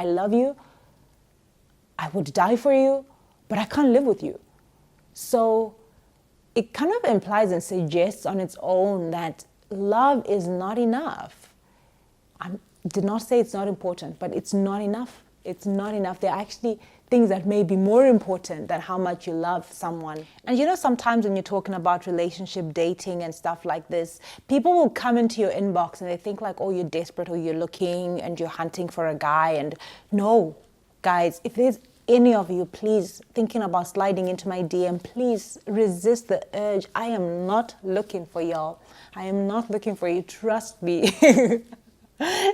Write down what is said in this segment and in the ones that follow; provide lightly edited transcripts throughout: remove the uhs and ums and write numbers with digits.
I love you, I would die for you, but I can't live with you. So it kind of implies and suggests on its own that love is not enough. I did not say it's not important, but it's not enough. It's not enough. There are actually things that may be more important than how much you love someone. And you know, sometimes when you're talking about relationship dating and stuff like this, people will come into your inbox and they think like, oh, you're desperate or you're looking and you're hunting for a guy. And no, guys, if there's any of you, please, thinking about sliding into my DM, please resist the urge. I am not looking for y'all. I am not looking for you. Trust me.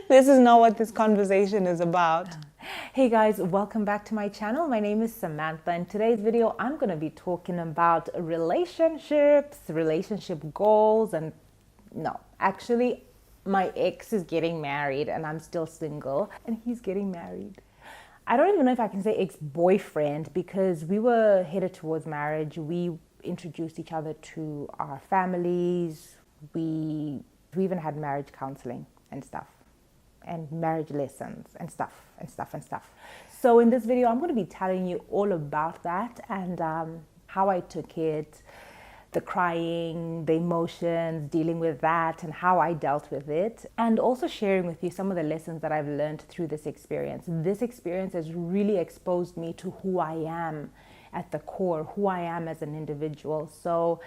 This is not what this conversation is about. Hey guys, welcome back to my channel. My name is Samantha. In today's video, I'm going to be talking about relationships, relationship goals, and no, actually, my ex is getting married and I'm still single, and he's getting married. I don't even know if I can say ex-boyfriend because we were headed towards marriage. We introduced each other to our families. We even had marriage counseling and stuff, and marriage lessons and stuff. So in this video, I'm going to be telling you all about that and how I took it, the crying, the emotions, dealing with that, and how I dealt with it, and also sharing with you some of the lessons that I've learned through this experience. This experience has really exposed me to who I am at the core, who I am as an individual. So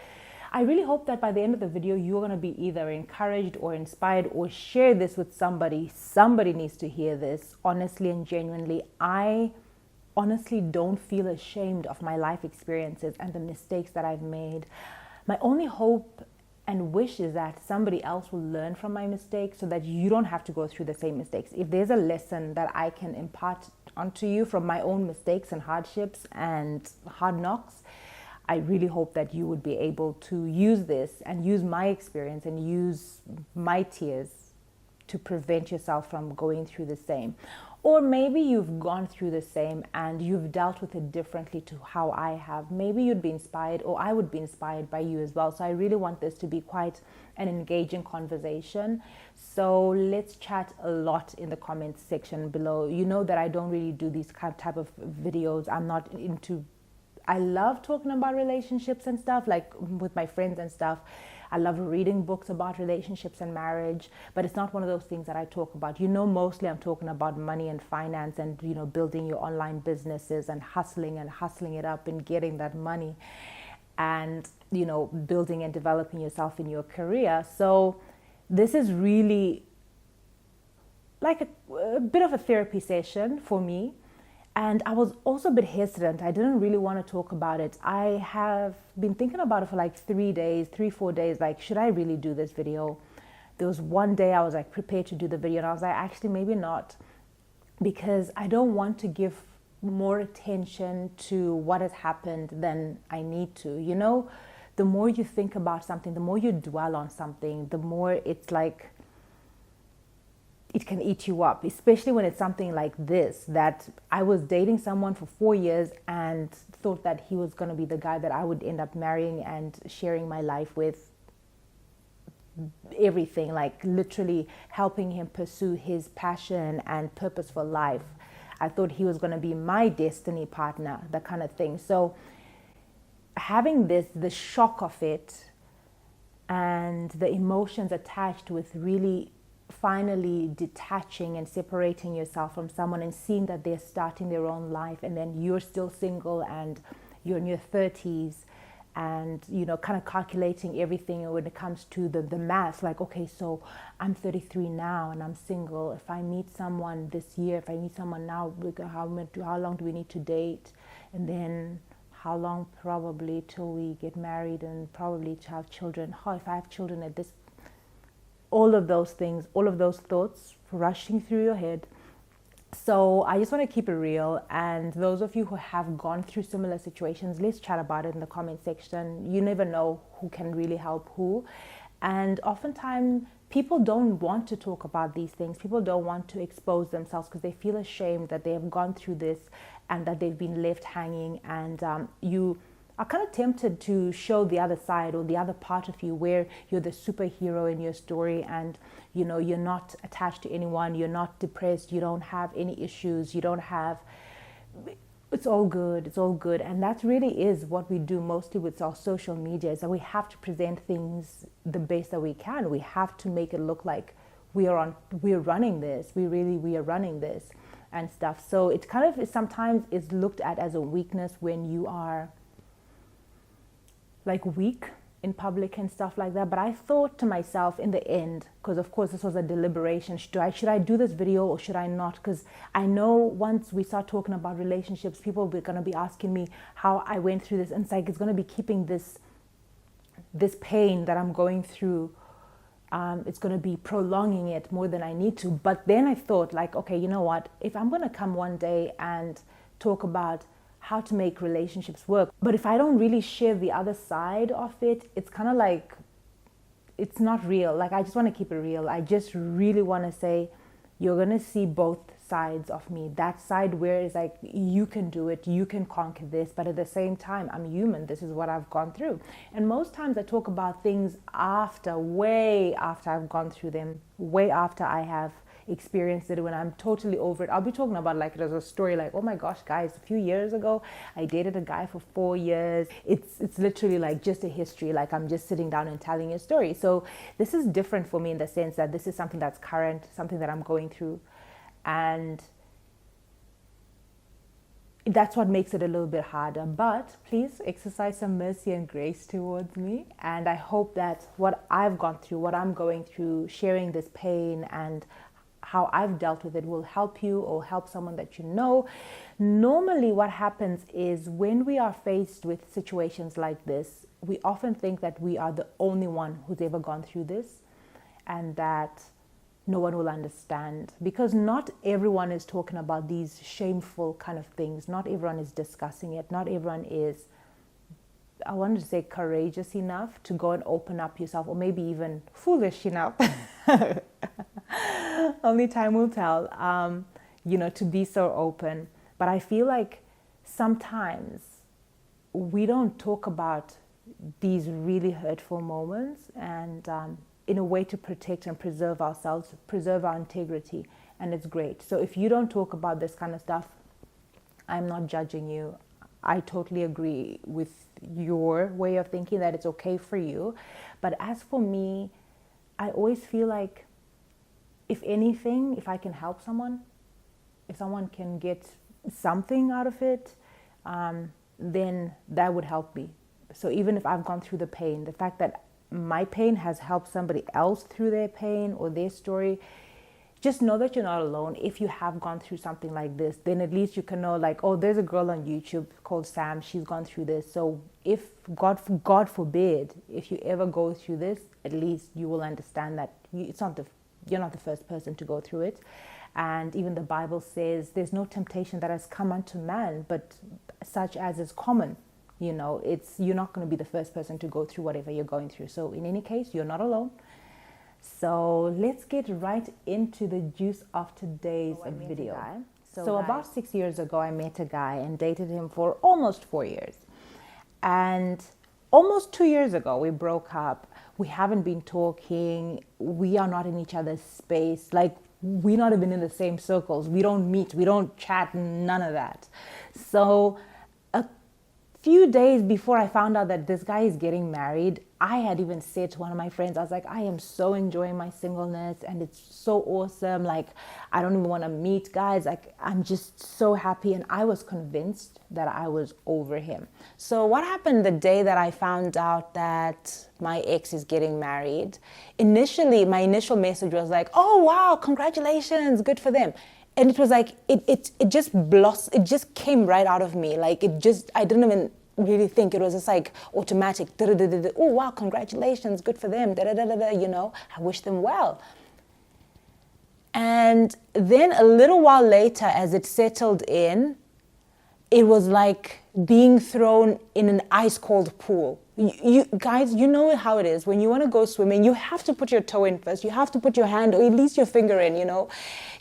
I really hope that by the end of the video, you're going to be either encouraged or inspired, or share this with somebody. Somebody needs to hear this, honestly and genuinely. I honestly don't feel ashamed of my life experiences and the mistakes that I've made. My only hope and wish is that somebody else will learn from my mistakes so that you don't have to go through the same mistakes. If there's a lesson that I can impart onto you from my own mistakes and hardships and hard knocks, I really hope that you would be able to use this and use my experience and use my tears to prevent yourself from going through the same. Or maybe you've gone through the same and you've dealt with it differently to how I have. Maybe you'd be inspired, or I would be inspired by you as well. So I really want this to be quite an engaging conversation. So let's chat a lot in the comments section below. You know that I don't really do these type of videos. I'm not into... I love talking about relationships and stuff, like with my friends and stuff. I love reading books about relationships and marriage, but it's not one of those things that I talk about. You know, mostly I'm talking about money and finance and, you know, building your online businesses and hustling it up and getting that money and, you know, building and developing yourself in your career. So this is really like a bit of a therapy session for me. And I was also a bit hesitant. I didn't really want to talk about it. I have been thinking about it for like 3-4 days. Like, should I really do this video? There was one day I was like prepared to do the video, and I was like, actually, maybe not, because I don't want to give more attention to what has happened than I need to. You know, the more you think about something, the more you dwell on something, the more it's like, it can eat you up, especially when it's something like this, that I was dating someone for 4 years and thought that he was going to be the guy that I would end up marrying and sharing my life with, everything, like literally helping him pursue his passion and purpose for life. I thought he was going to be my destiny partner, that kind of thing. So having the shock of it and the emotions attached with really finally detaching and separating yourself from someone and seeing that they're starting their own life, and then you're still single and you're in your 30s, and, you know, kind of calculating everything when it comes to the math, like, okay, so I'm 33 now and I'm single. If I meet someone this year, if I meet someone now, how long do we need to date? And then how long probably till we get married and probably to have children? How if I have children at this... all of those things, all of those thoughts rushing through your head. So I just want to keep it real. And those of you who have gone through similar situations, let's chat about it in the comment section. You never know who can really help who. And oftentimes people don't want to talk about these things. People don't want to expose themselves because they feel ashamed that they have gone through this and that they've been left hanging. And are kind of tempted to show the other side or the other part of you where you're the superhero in your story and, you know, you're not attached to anyone, you're not depressed, you don't have any issues, you don't have, it's all good, it's all good. And that really is what we do mostly with our social media, is that we have to present things the best that we can. We have to make it look like we're running this, we are running this and stuff. So it kind of sometimes is looked at as a weakness when you are like weak in public and stuff like that. But I thought to myself in the end, because of course this was a deliberation, should I do this video or should I not? Because I know once we start talking about relationships, people are going to be asking me how I went through this, and it's like it's going to be keeping this pain that I'm going through. It's going to be prolonging it more than I need to. But then I thought, like, okay, you know what? If I'm going to come one day and talk about how to make relationships work, but if I don't really share the other side of it, it's kind of like, it's not real. Like, I just want to keep it real. I just really want to say, you're going to see both sides of me. That side where it's like, you can do it, you can conquer this, but at the same time, I'm human. This is what I've gone through. And most times I talk about things way after I've gone through them, way after I have experienced it, when I'm totally over it. I'll be talking about like it as a story, like, oh my gosh, guys, a few years ago, I dated a guy for 4 years. It's literally like just a history. Like, I'm just sitting down and telling a story. So this is different for me in the sense that this is something that's current, something that I'm going through. And that's what makes it a little bit harder. But please exercise some mercy and grace towards me. And I hope that what I've gone through, what I'm going through, sharing this pain and how I've dealt with it will help you or help someone that you know. Normally what happens is when we are faced with situations like this, we often think that we are the only one who's ever gone through this and that no one will understand, because not everyone is talking about these shameful kind of things. Not everyone is discussing it. Not everyone is, I wanted to say, courageous enough to go and open up yourself, or maybe even foolish enough. Only time will tell, to be so open. But I feel like sometimes we don't talk about these really hurtful moments, and in a way to protect and preserve ourselves, preserve our integrity, and it's great. So if you don't talk about this kind of stuff, I'm not judging you. I totally agree with your way of thinking that it's okay for you. But as for me, I always feel like, if anything, if I can help someone, if someone can get something out of it, then that would help me. So even if I've gone through the pain, the fact that my pain has helped somebody else through their pain or their story, just know that you're not alone. If you have gone through something like this, then at least you can know, like, oh, there's a girl on YouTube called Sam, she's gone through this. So if God forbid, if you ever go through this, at least you will understand that you're not the first person to go through it. And even the Bible says there's no temptation that has come unto man, but such as is common. You're not going to be the first person to go through whatever you're going through. So in any case, you're not alone. So let's get right into the juice of today's video. So about 6 years ago, I met a guy and dated him for almost 4 years. And almost 2 years ago, we broke up. We haven't been talking. We are not in each other's space. Like, we're not even in the same circles. We don't meet. We don't chat. None of that. So few days before I found out that this guy is getting married, I had even said to one of my friends, I was like, I am so enjoying my singleness and it's so awesome. Like, I don't even want to meet guys. Like, I'm just so happy. And I was convinced that I was over him. So what happened the day that I found out that my ex is getting married? Initially, my initial message was like, oh, wow, congratulations, good for them. And it was like, it just blossomed, it just came right out of me. Like, I didn't even really think. It was just like automatic. Oh, wow, congratulations, good for them. I wish them well. And then a little while later, as it settled in, it was like being thrown in an ice cold pool. You guys, you know how it is. When you want to go swimming, you have to put your toe in first. You have to put your hand or at least your finger in,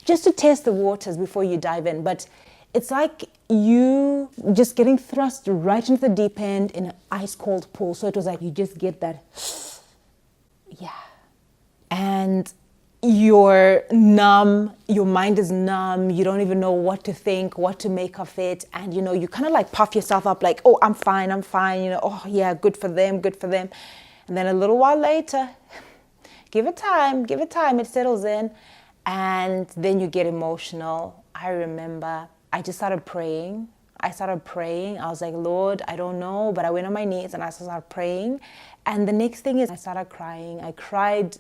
just to test the waters before you dive in. But It's like you just getting thrust right into the deep end in an ice cold pool. So it was like you just get that, yeah. And you're numb, your mind is numb, you don't even know what to think, what to make of it. And you kind of like puff yourself up like, oh, I'm fine, oh yeah, good for them. And then a little while later, give it time, it settles in. And then you get emotional. I remember I just started praying. I was like, Lord, I don't know, but I went on my knees and I started praying. And the next thing is I started crying. I cried,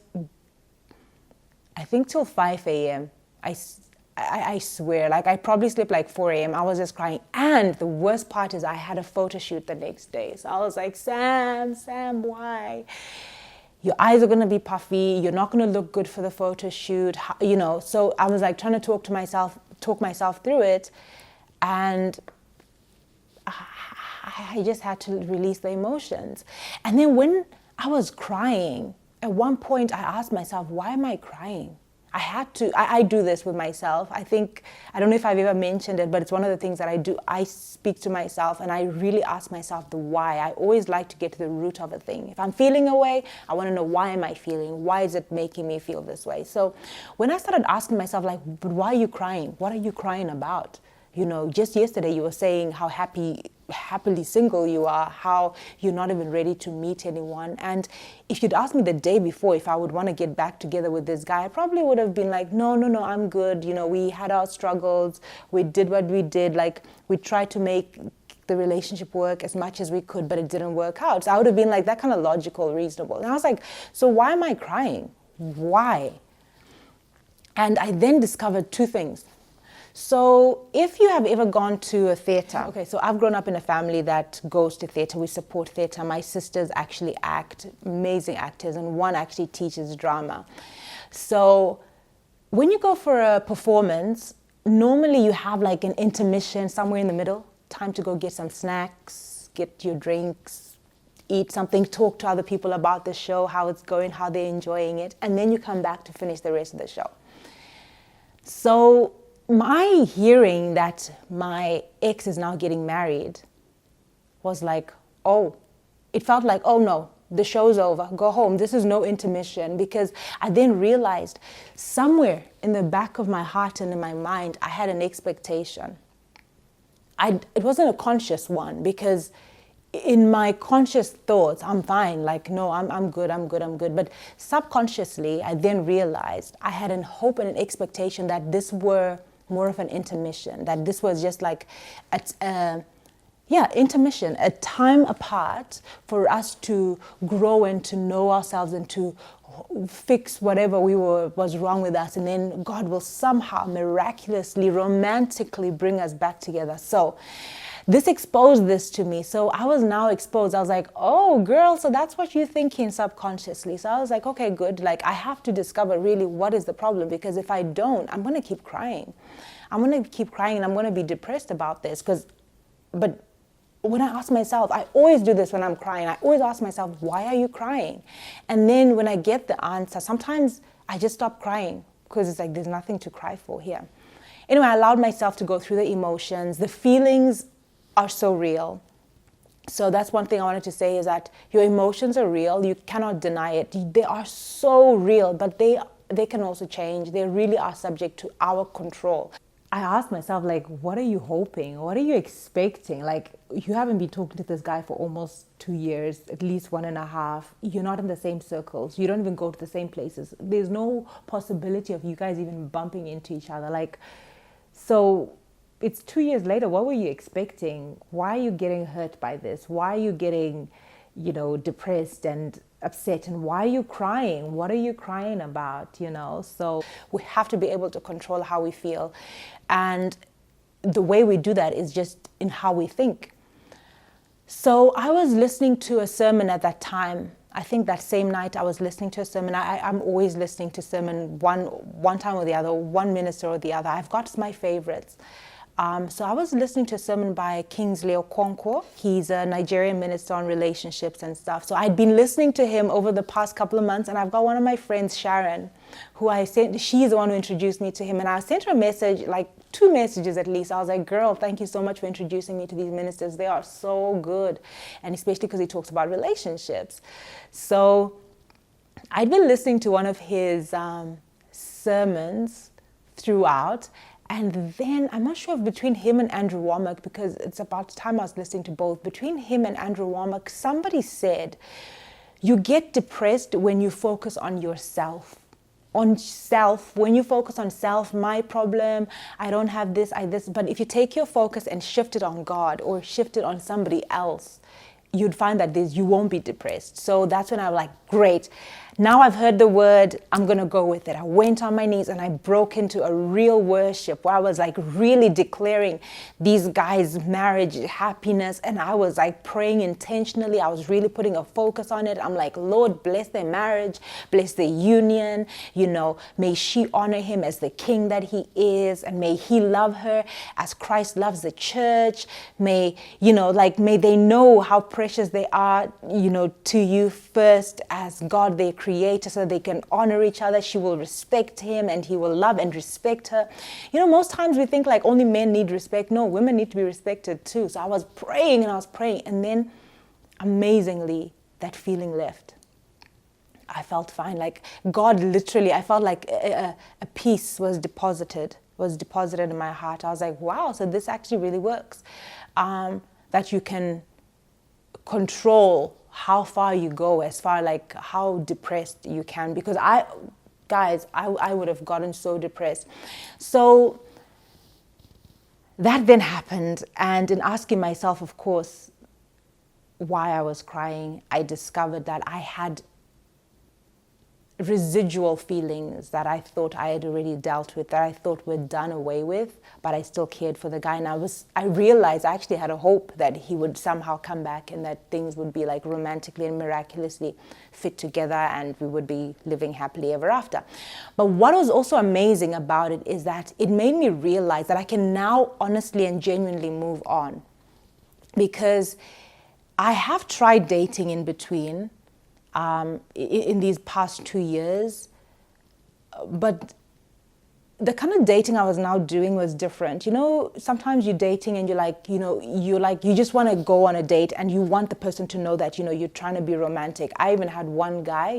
I think till 5 a.m. I swear, like I probably slept like 4 a.m. I was just crying. And the worst part is I had a photo shoot the next day. So I was like, Sam, why? Your eyes are going to be puffy. You're not going to look good for the photo shoot. So I was like trying to talk myself through it. And I just had to release the emotions. And then when I was crying, at one point I asked myself, why am I crying? I do this with myself. I don't know if I've ever mentioned it, but it's one of the things that I do. I speak to myself and I really ask myself the why. I always like to get to the root of a thing. If I'm feeling a way, I want to know, why am I feeling? Why is it making me feel this way? So when I started asking myself, like, but why are you crying? What are you crying about? Just yesterday you were saying how happily single you are, how you're not even ready to meet anyone. And if you'd asked me the day before if I would want to get back together with this guy, I probably would have been like, no, I'm good. We had our struggles. We did what we did. Like, we tried to make the relationship work as much as we could, but it didn't work out. So I would have been like, that kind of logical, reasonable. And I was like, so why am I crying? Why? And I then discovered two things. So if you have ever gone to a theater, okay, so I've grown up in a family that goes to theater. We support theater. My sisters actually act, amazing actors, and one actually teaches drama. So when you go for a performance, normally you have like an intermission somewhere in the middle, time to go get some snacks, get your drinks, eat something, talk to other people about the show, how it's going, how they're enjoying it, and then you come back to finish the rest of the show. So my hearing that my ex is now getting married was like, oh, it felt like, oh no, the show's over, go home, this is no intermission. Because I then realized somewhere in the back of my heart and in my mind, I had an expectation. It wasn't a conscious one, because in my conscious thoughts, I'm fine, like, no, I'm good. But subconsciously, I then realized I had a hope and an expectation that this were more of an intermission, that this was just like intermission, a time apart for us to grow and to know ourselves and to fix whatever was wrong with us, and then God will somehow miraculously, romantically bring us back together. So this exposed this to me. So I was now exposed. I was like, oh girl, so that's what you're thinking subconsciously. So I was like, okay, good. Like, I have to discover really what is the problem, because if I don't, I'm going to keep crying. I'm going to keep crying and I'm going to be depressed about this. But when I ask myself, I always do this when I'm crying. I always ask myself, why are you crying? And then when I get the answer, sometimes I just stop crying, because it's like, there's nothing to cry for here. Anyway, I allowed myself to go through the emotions. The feelings are so real. So that's one thing I wanted to say, is that your emotions are real. You cannot deny it. They are so real, but they can also change. They really are subject to our control. I asked myself, like, what are you hoping? What are you expecting? Like, you haven't been talking to this guy for almost 2 years, at least 1.5. You're not in the same circles. You don't even go to the same places. There's no possibility of you guys even bumping into each other. Like, so it's 2 years later. What were you expecting? Why are you getting hurt by this? Why are you getting, depressed and upset? And why are you crying? What are you crying about? So we have to be able to control how we feel. And the way we do that is just in how we think. So I was listening to a sermon at that time. I think that same night I was listening to a sermon. I'm always listening to sermon one time or the other, one minister or the other. I've got my favorites. So I was listening to a sermon by KINGSLEY OKONKWO. He's a Nigerian minister on relationships and stuff. So I'd been listening to him over the past couple of months, and I've got one of my friends, Sharon, who she's the one who introduced me to him. And I sent her a message, like 2 messages at least. I was like, girl, thank you so much for introducing me to these ministers. They are so good. And especially because he talks about relationships. So I'd been listening to one of his sermons throughout. And then, I'm not sure if between him and Andrew Womack, because it's about time I was listening to both, between him and Andrew Womack, somebody said, you get depressed when you focus on yourself. On self, when you focus on self, my problem, I don't have this, but if you take your focus and shift it on God or shift it on somebody else, you'd find that you won't be depressed. So that's when I was like, great. Now I've heard the word, I'm going to go with it. I went on my knees and I broke into a real worship where I was like really declaring these guys' marriage, happiness. And I was like praying intentionally. I was really putting a focus on it. I'm like, Lord, bless their marriage, bless their union. You know, may she honor him as the king that he is. And may he love her as Christ loves the church. May, you know, like, may they know how precious they are, you know, to you first as God, their creator, so they can honor each other. She will respect him and he will love and respect her. You know, most times we think like only men need respect. No, women need to be respected too. So I was praying and I was praying, and then amazingly that feeling left. I felt fine. Like God literally, I felt like a peace was deposited in my heart. I was like, wow, so this actually really works. That you can control how far you go, as far like how depressed you can, because I would have gotten so depressed. So that then happened, and in asking myself, of course, why I was crying, I discovered that I had residual feelings that I thought I had already dealt with, that I thought were done away with, but I still cared for the guy. And I realized I actually had a hope that he would somehow come back and that things would be like romantically and miraculously fit together and we would be living happily ever after. But what was also amazing about it is that it made me realize that I can now honestly and genuinely move on, because I have tried dating in between, in these past 2 years, but the kind of dating I was now doing was different. You know, sometimes you're dating and you just want to go on a date and you want the person to know that, you know, you're trying to be romantic. I even had one guy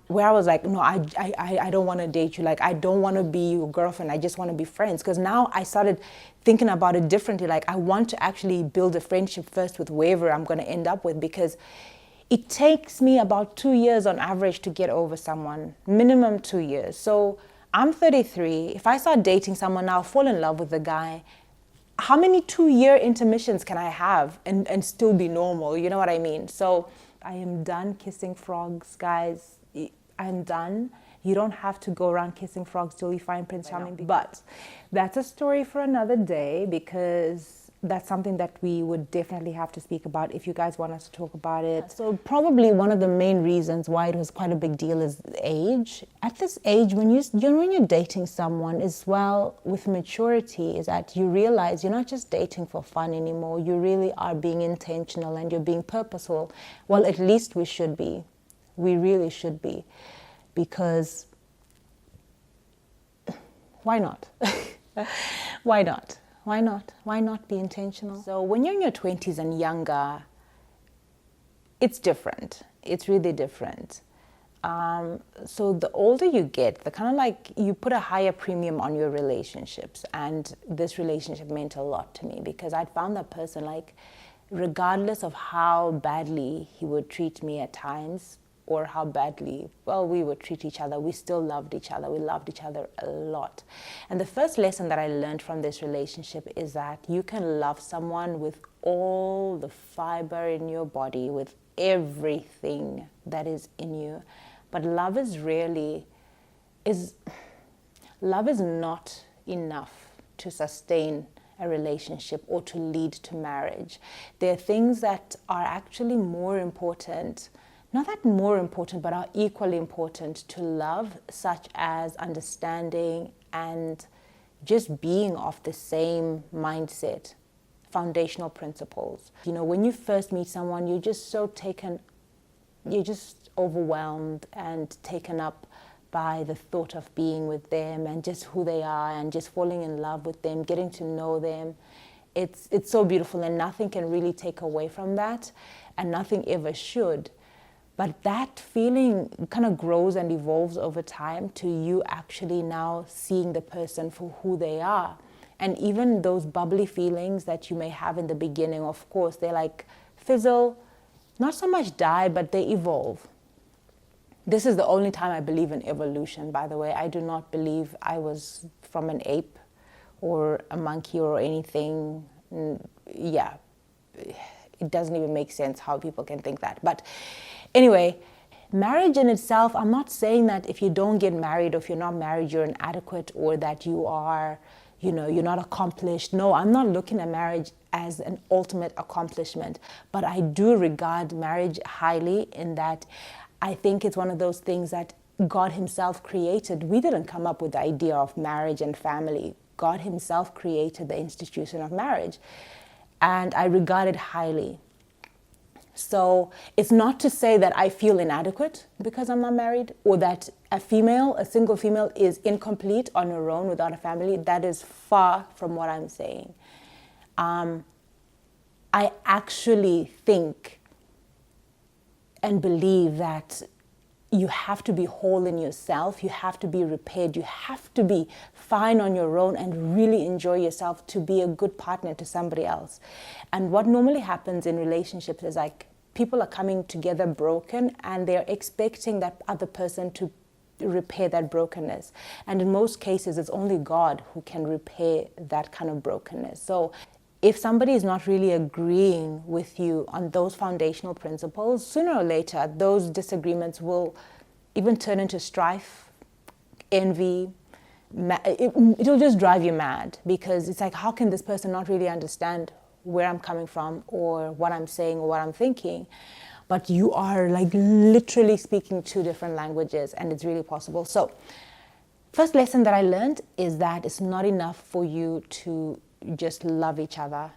where I was like, no, I don't want to date you. Like, I don't want to be your girlfriend. I just want to be friends. Because now I started thinking about it differently. Like, I want to actually build a friendship first with whoever I'm going to end up with, because it takes me about 2 years on average to get over someone, minimum 2 years. So I'm 33. If I start dating someone now, fall in love with the guy, how many 2-year intermissions can I have and still be normal? You know what I mean? So I am done kissing frogs, guys. I'm done. You don't have to go around kissing frogs till you find Prince Charming. But that's a story for another day, because that's something that we would definitely have to speak about if you guys want us to talk about it. So probably one of the main reasons why it was quite a big deal is age. At this age, when you're dating someone as well with maturity, is that you realize you're not just dating for fun anymore. You really are being intentional and you're being purposeful. Well, at least we should be. We really should be. Because why not? Why not? Why not? Why not be intentional? So when you're in your 20s and younger, it's different. It's really different. So the older you get, the kind of like you put a higher premium on your relationships. And this relationship meant a lot to me, because I'd found that person, like, regardless of how badly he would treat me at times, or how badly, well, we would treat each other, we still loved each other. We loved each other a lot. And the first lesson that I learned from this relationship is that you can love someone with all the fiber in your body, with everything that is in you. But love is not enough to sustain a relationship or to lead to marriage. There are things that are actually more important, not that more important, but are equally important to love, such as understanding and just being of the same mindset, foundational principles. You know, when you first meet someone, you're just so taken, you're just overwhelmed and taken up by the thought of being with them and just who they are and just falling in love with them, getting to know them. It's so beautiful, and nothing can really take away from that, and nothing ever should. But that feeling kind of grows and evolves over time to you actually now seeing the person for who they are. And even those bubbly feelings that you may have in the beginning, of course, they like fizzle, not so much die, but they evolve. This is the only time I believe in evolution, by the way. I do not believe I was from an ape or a monkey or anything. Yeah, it doesn't even make sense how people can think that. But anyway, marriage in itself, I'm not saying that if you don't get married or if you're not married, you're inadequate or that you are, you know, you're not accomplished. No, I'm not looking at marriage as an ultimate accomplishment, but I do regard marriage highly in that I think it's one of those things that God himself created. We didn't come up with the idea of marriage and family. God himself created the institution of marriage, and I regard it highly. So it's not to say that I feel inadequate because I'm not married, or that a single female is incomplete on her own without a family. That is far from what I'm saying. I actually think and believe that you have to be whole in yourself, you have to be repaired, you have to be fine on your own and really enjoy yourself to be a good partner to somebody else. And what normally happens in relationships is like people are coming together broken and they're expecting that other person to repair that brokenness. And in most cases, it's only God who can repair that kind of brokenness. So if somebody is not really agreeing with you on those foundational principles, sooner or later, those disagreements will even turn into strife, envy. It'll just drive you mad, because it's like, how can this person not really understand where I'm coming from or what I'm saying or what I'm thinking? But you are like literally speaking two different languages, and it's really possible. So first lesson that I learned is that it's not enough for you to just love each other.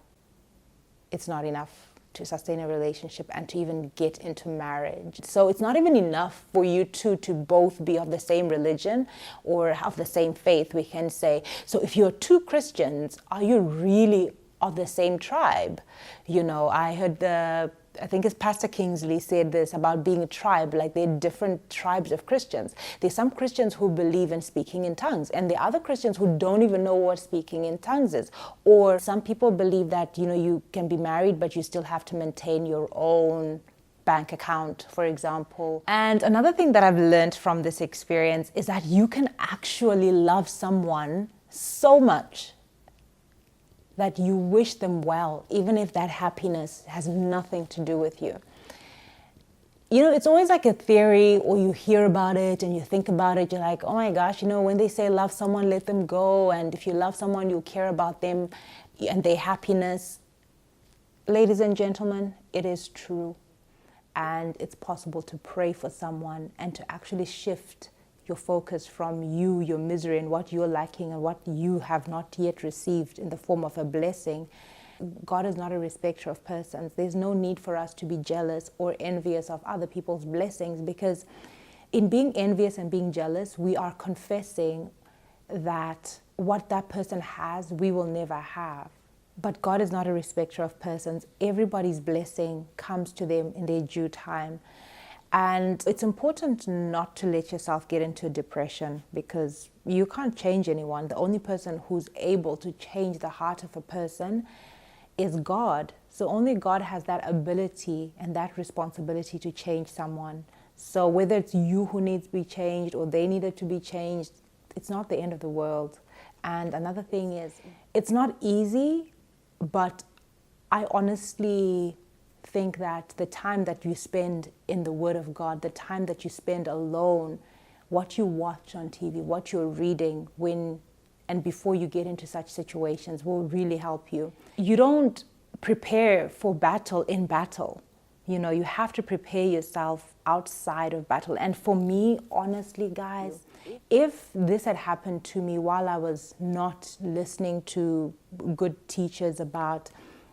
It's not enough to sustain a relationship and to even get into marriage. So it's not even enough for you two to both be of the same religion or of the same faith, we can say. So if you're two Christians, are you really of the same tribe? You know, I heard I think it's Pastor Kingsley said this about being a tribe, like there are different tribes of Christians. There's some Christians who believe in speaking in tongues, and there are other Christians who don't even know what speaking in tongues is. Or some people believe that, you know, you can be married, but you still have to maintain your own bank account, for example. And another thing that I've learned from this experience is that you can actually love someone so much that you wish them well, even if that happiness has nothing to do with you. You know, it's always like a theory, or you hear about it and you think about it, you're like, oh my gosh, you know, when they say love someone, let them go, and if you love someone, you'll care about them and their happiness. Ladies and gentlemen, it is true. And it's possible to pray for someone and to actually shift your focus from you, your misery, and what you're lacking and what you have not yet received in the form of a blessing. God is not a respecter of persons. There's no need for us to be jealous or envious of other people's blessings, because in being envious and being jealous, we are confessing that what that person has, we will never have. But God is not a respecter of persons. Everybody's blessing comes to them in their due time. And it's important not to let yourself get into depression, because you can't change anyone. The only person who's able to change the heart of a person is God. So only God has that ability and that responsibility to change someone. So whether it's you who needs to be changed or they needed to be changed, it's not the end of the world. And another thing is, it's not easy, but I honestly think that the time that you spend in the Word of God, the time that you spend alone, what you watch on TV, what you're reading when and before you get into such situations will really help you. You don't prepare for battle in battle. You know, you have to prepare yourself outside of battle. And for me, honestly, guys, if this had happened to me while I was not listening to good teachers about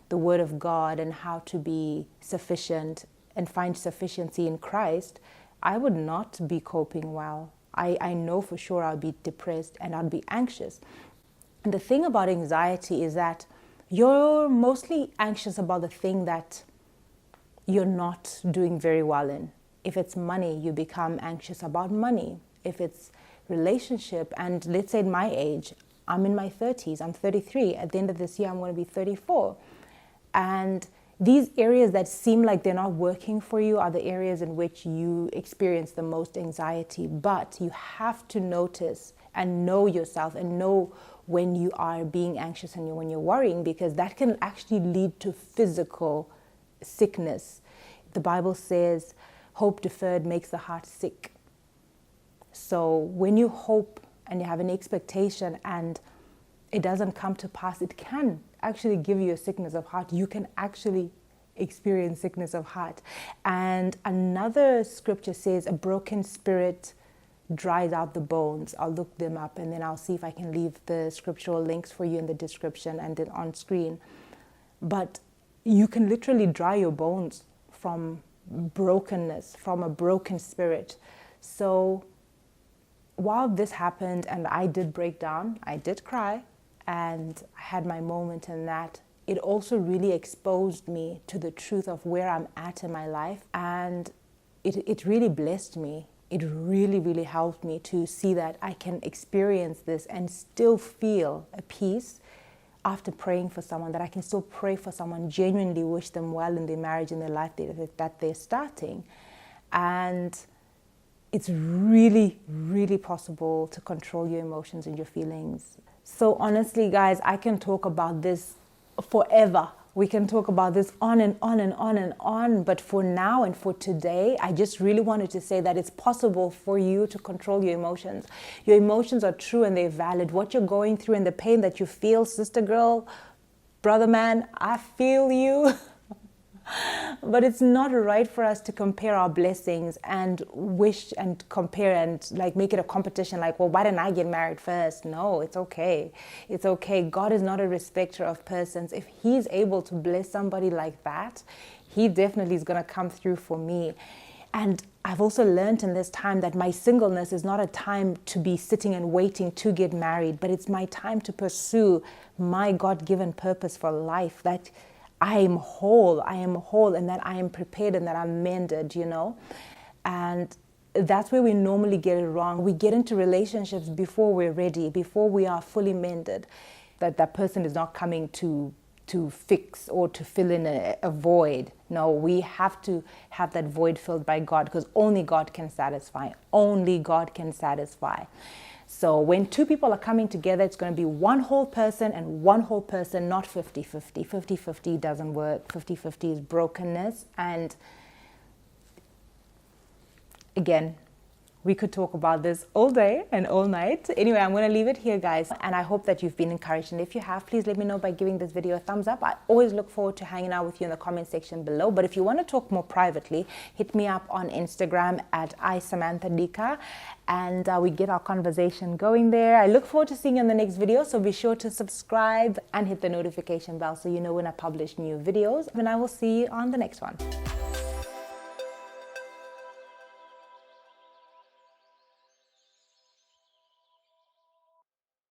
the Word of God and how to be sufficient and find sufficiency in Christ, I would not be coping well. I know for sure I'll be depressed and I'll be anxious. And the thing about anxiety is that you're mostly anxious about the thing that you're not doing very well in. If it's money, you become anxious about money. If it's relationship, and let's say at my age, I'm in my 30s, I'm 33. At the end of this year, I'm going to be 34. And these areas that seem like they're not working for you are the areas in which you experience the most anxiety. But you have to notice and know yourself and know when you are being anxious and when you're worrying, because that can actually lead to physical sickness. The Bible says, hope deferred makes the heart sick. So when you hope and you have an expectation and it doesn't come to pass, it can actually give you a sickness of heart. You can actually experience sickness of heart. And another scripture says, a broken spirit dries out the bones. I'll look them up and then I'll see if I can leave the scriptural links for you in the description and then on screen. But you can literally dry your bones from brokenness, from a broken spirit. So while this happened and I did break down, I did cry, and I had my moment in that, it also really exposed me to the truth of where I'm at in my life. And it really blessed me. It really, really helped me to see that I can experience this and still feel a peace after praying for someone, that I can still pray for someone, genuinely wish them well in their marriage and their life that they're starting. And it's really, really possible to control your emotions and your feelings. So honestly, guys, I can talk about this forever. We can talk about this on and on and on and on. But for now and for today, I just really wanted to say that it's possible for you to control your emotions. Your emotions are true and they're valid. What you're going through and the pain that you feel, sister girl, brother man, I feel you. But it's not right for us to compare our blessings and wish and compare and like make it a competition, like, well, why didn't I get married first? No, it's okay. It's okay. God is not a respecter of persons. If he's able to bless somebody like that, he definitely is going to come through for me. And I've also learned in this time that my singleness is not a time to be sitting and waiting to get married, but it's my time to pursue my God-given purpose for life, that I am whole, and that I am prepared and that I'm mended, you know. And that's where we normally get it wrong. We get into relationships before we're ready, before we are fully mended, that person is not coming to fix or to fill in a void. No, we have to have that void filled by God, because only God can satisfy. Only God can satisfy. So when two people are coming together, it's going to be one whole person and one whole person, not 50-50. 50-50 doesn't work. 50-50 is brokenness. And again, we could talk about this all day and all night. Anyway, I'm going to leave it here, guys. And I hope that you've been encouraged. And if you have, please let me know by giving this video a thumbs up. I always look forward to hanging out with you in the comment section below. But if you want to talk more privately, hit me up on Instagram at @ISamanthaDika. And we get our conversation going there. I look forward to seeing you in the next video. So be sure to subscribe and hit the notification bell so you know when I publish new videos. And I will see you on the next one.